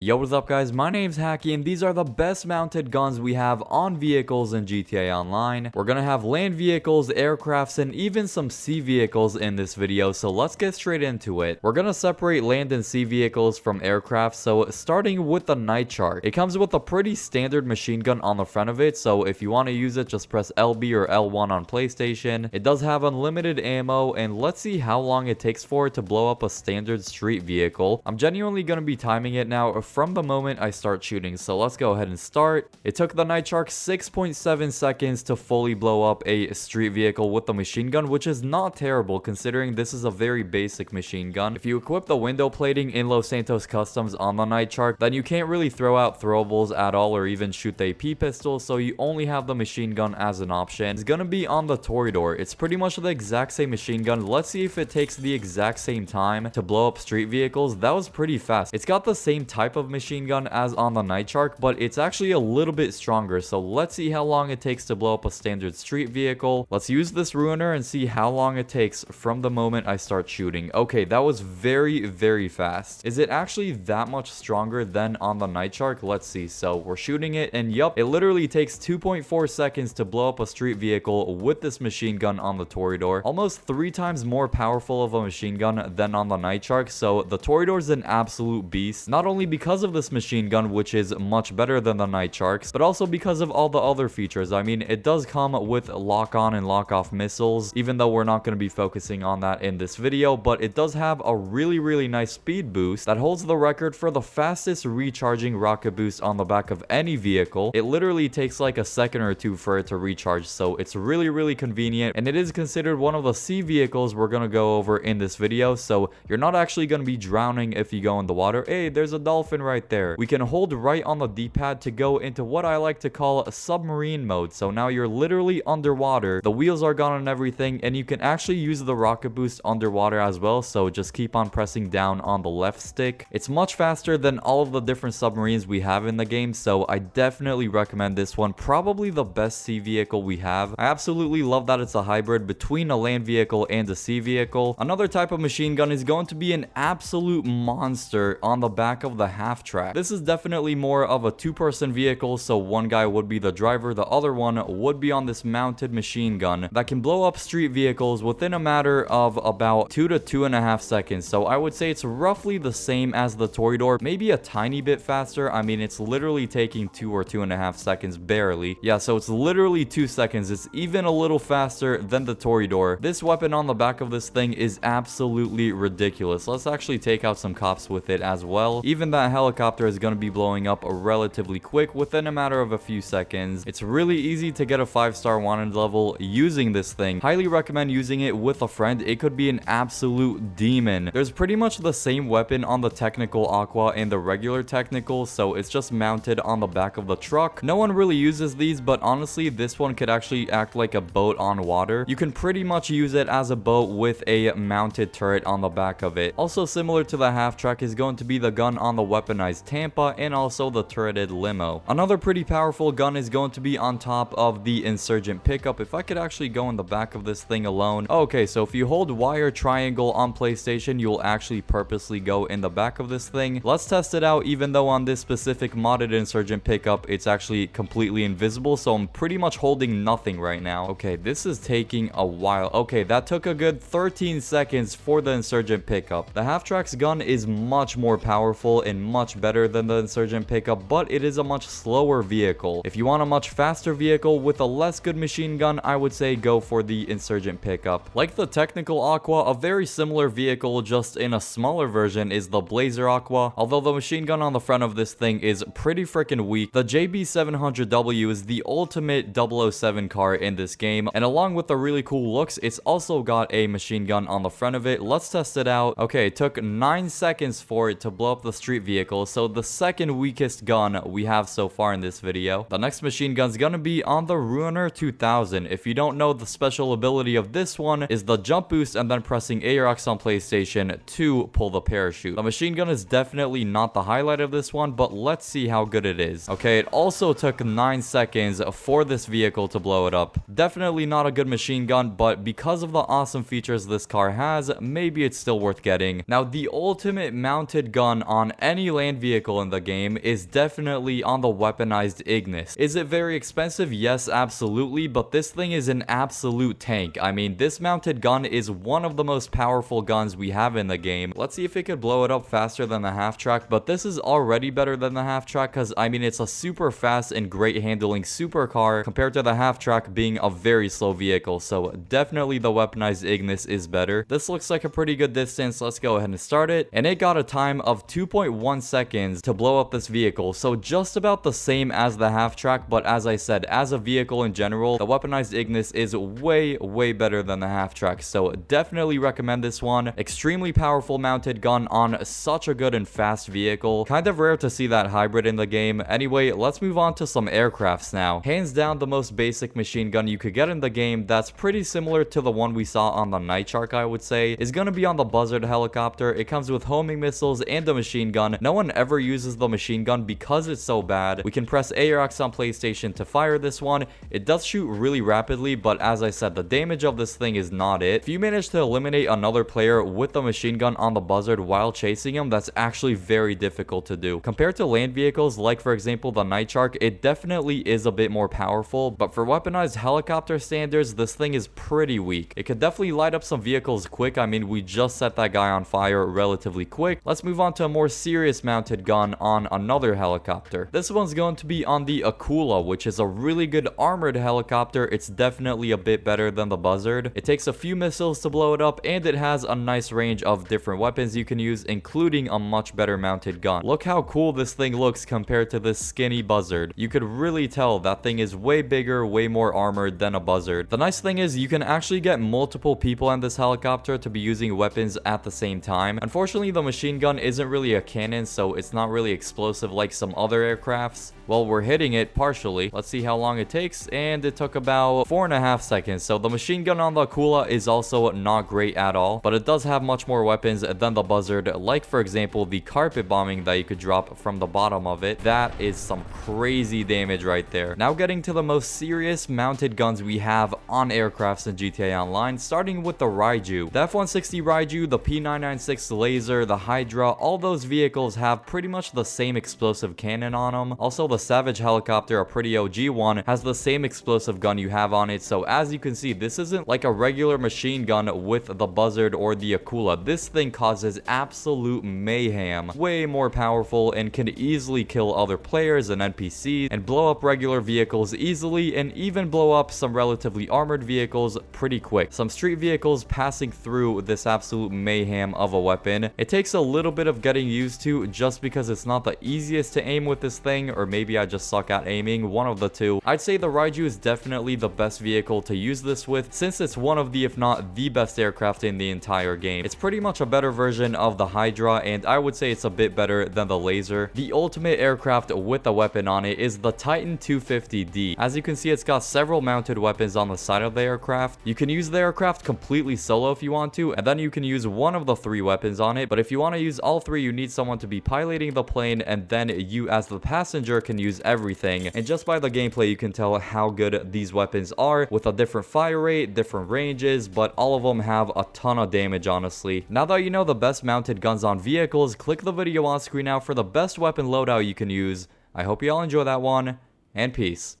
Yo, what's up guys, my name's Hakiii and these are the best mounted guns we have on vehicles in GTA Online. We're gonna have land vehicles, aircrafts, and even some sea vehicles in this video, so let's get straight into it. We're gonna separate land and sea vehicles from aircraft, so starting with the Night Shark. It comes with a pretty standard machine gun on the front of it, so if you want to use it, just press LB or L1 on PlayStation. It does have unlimited ammo, and let's see how long it takes for it to blow up a standard street vehicle. I'm genuinely gonna be timing it now from the moment I start shooting, so let's go ahead and start. It took the Night Shark 6.7 seconds to fully blow up a street vehicle with the machine gun, which is not terrible considering this is a very basic machine gun. If you equip the window plating in Los Santos Customs on the Night Shark, then you can't really throw out throwables at all or even shoot the AP pistol, so you only have the machine gun as an option. It's gonna be on the Toreador. It's pretty much the exact same machine gun. Let's see if it takes the exact same time to blow up street vehicles. That was pretty fast. It's got the same type of machine gun as on the Night Shark, but it's actually a little bit stronger, so let's see how long it takes to blow up a standard street vehicle. Let's use this ruiner and see how long it takes from the moment I start shooting. Okay, that was very fast. Is it actually that much stronger than on the Night Shark? Let's see. So we're shooting it, and yup, it literally takes 2.4 seconds to blow up a street vehicle with this machine gun on the Toreador. Almost 3 times more powerful of a machine gun than on the Night Shark, so the Toreador is an absolute beast, not only because of this machine gun, which is much better than the Night Sharks, but also because of all the other features. I mean, it does come with lock-on and lock-off missiles, even though we're not going to be focusing on that in this video, but it does have a really nice speed boost that holds the record for the fastest recharging rocket boost on the back of any vehicle. It literally takes like a second or two for it to recharge, so it's really convenient, and it is considered one of the sea vehicles we're going to go over in this video, so you're not actually going to be drowning if you go in the water. Hey, there's a dolphin right there. We can hold right on the D-pad to go into what I like to call a submarine mode. So now you're literally underwater. The wheels are gone and everything, and you can actually use the rocket boost underwater as well. So just keep on pressing down on the left stick. It's much faster than all of the different submarines we have in the game, so I definitely recommend this one. Probably the best sea vehicle we have. I absolutely love that it's a hybrid between a land vehicle and a sea vehicle. Another type of machine gun is going to be an absolute monster on the back of the half track. This is definitely more of a two-person vehicle, so one guy would be the driver, the other one would be on this mounted machine gun that can blow up street vehicles within a matter of about 2 to 2.5 seconds. So I would say it's roughly the same as the Toreador, maybe a tiny bit faster. I mean, it's literally taking 2 or 2.5 seconds barely. Yeah, so it's literally 2 seconds. It's even a little faster than the Toreador. This weapon on the back of this thing is absolutely ridiculous. Let's actually take out some cops with it as well. Even that helicopter is going to be blowing up relatively quick within a matter of a few seconds. It's really easy to get a 5-star wanted level using this thing. Highly recommend using it with a friend. It could be an absolute demon. There's pretty much the same weapon on the technical aqua and the regular technical, so it's just mounted on the back of the truck. No one really uses these, but honestly this one could actually act like a boat on water. You can pretty much use it as a boat with a mounted turret on the back of it. Also similar to the half track is going to be the gun on the Weaponized Tampa and also the turreted limo. Another pretty powerful gun is going to be on top of the Insurgent pickup. If I could actually go in the back of this thing alone. Okay, so if you hold Y or triangle on PlayStation, you'll actually purposely go in the back of this thing. Let's test it out, even though on this specific modded Insurgent pickup, it's actually completely invisible, so I'm pretty much holding nothing right now. Okay, this is taking a while. Okay, that took a good 13 seconds for the Insurgent pickup. The half-track's gun is much more powerful and much better than the Insurgent pickup, but it is a much slower vehicle. If you want a much faster vehicle with a less good machine gun, I would say go for the Insurgent pickup. Like the technical Aqua, a very similar vehicle just in a smaller version is the Blazer Aqua. Although the machine gun on the front of this thing is pretty freaking weak, the JB700W is the ultimate 007 car in this game, and along with the really cool looks, it's also got a machine gun on the front of it. Let's test it out. Okay, it took 9 seconds for it to blow up the street vehicle, so the second weakest gun we have so far in this video. The next machine gun's gonna be on the Ruiner 2000. If you don't know, the special ability of this one is the jump boost and then pressing A or X on PlayStation to pull the parachute. The machine gun is definitely not the highlight of this one, but let's see how good it is. Okay, it also took 9 seconds for this vehicle to blow it up. Definitely not a good machine gun, but because of the awesome features this car has, maybe it's still worth getting. Now, the ultimate mounted gun on any only land vehicle in the game is definitely on the weaponized Ignis. Is it very expensive? Yes, absolutely, but this thing is an absolute tank. I mean, this mounted gun is one of the most powerful guns we have in the game. Let's see if it could blow it up faster than the half track, but this is already better than the half track because, I mean, it's a super fast and great handling supercar compared to the half track being a very slow vehicle, so definitely the weaponized Ignis is better. This looks like a pretty good distance. Let's go ahead and start it, and it got a time of 2.1 seconds to blow up this vehicle, so just about the same as the half track, but as I said, as a vehicle in general, the weaponized Ignis is way better than the half track, so definitely recommend this one. Extremely powerful mounted gun on such a good and fast vehicle. Kind of rare to see that hybrid in the game. Anyway, let's move on to some aircrafts now. Hands down, the most basic machine gun you could get in the game that's pretty similar to the one we saw on the Night Shark, I would say, is gonna be on the Buzzard helicopter. It comes with homing missiles and a machine gun. No one ever uses the machine gun because it's so bad. We can press A or X on PlayStation to fire this one. It does shoot really rapidly, but as I said, the damage of this thing is not it. If you manage to eliminate another player with the machine gun on the Buzzard while chasing him, that's actually very difficult to do. Compared to land vehicles, like for example the Night Shark, it definitely is a bit more powerful, but for weaponized helicopter standards, this thing is pretty weak. It could definitely light up some vehicles quick. I mean, we just set that guy on fire relatively quick. Let's move on to a more serious mounted gun on another helicopter. This one's going to be on the Hakiii, which is a really good armored helicopter. It's definitely a bit better than the Buzzard. It takes a few missiles to blow it up, and it has a nice range of different weapons you can use, including a much better mounted gun. Look how cool this thing looks compared to this skinny Buzzard. You could really tell that thing is way bigger, way more armored than a Buzzard. The nice thing is you can actually get multiple people in this helicopter to be using weapons at the same time. Unfortunately, the machine gun isn't really a cannon, so it's not really explosive like some other aircrafts. Well, we're hitting it partially. Let's see how long it takes, and it took about 4.5 seconds. So the machine gun on the Hakiii is also not great at all, but it does have much more weapons than the Buzzard, like for example the carpet bombing that you could drop from the bottom of it. That is some crazy damage right there. Now getting to the most serious mounted guns we have on aircrafts in GTA Online, starting with the Raiju. The F-160 Raiju, the P996 Laser, the Hydra, all those vehicles have pretty much the same explosive cannon on them. Also, the Savage helicopter, a pretty OG one, has the same explosive gun you have on it, so as you can see, this isn't like a regular machine gun with the Buzzard or the Hakiii. This thing causes absolute mayhem, way more powerful, and can easily kill other players and NPCs, and blow up regular vehicles easily, and even blow up some relatively armored vehicles pretty quick. Some street vehicles passing through this absolute mayhem of a weapon. It takes a little bit of getting used to just because it's not the easiest to aim with this thing, or maybe I just suck at aiming, one of the two. I'd say the Raiju is definitely the best vehicle to use this with, since it's one of the, if not the best aircraft in the entire game. It's pretty much a better version of the Hydra, and I would say it's a bit better than the Laser. The ultimate aircraft with a weapon on it is the Titan 250D. As you can see, it's got several mounted weapons on the side of the aircraft. You can use the aircraft completely solo if you want to, and then you can use one of the 3 weapons on it, but if you want to use all 3, you need someone to be piloting the plane, and then you as the passenger can use everything. And just by the gameplay, you can tell how good these weapons are, with a different fire rate, different ranges, but all of them have a ton of damage, honestly. Now that you know the best mounted guns on vehicles, click the video on screen now for the best weapon loadout you can use. I hope you all enjoy that one, and peace.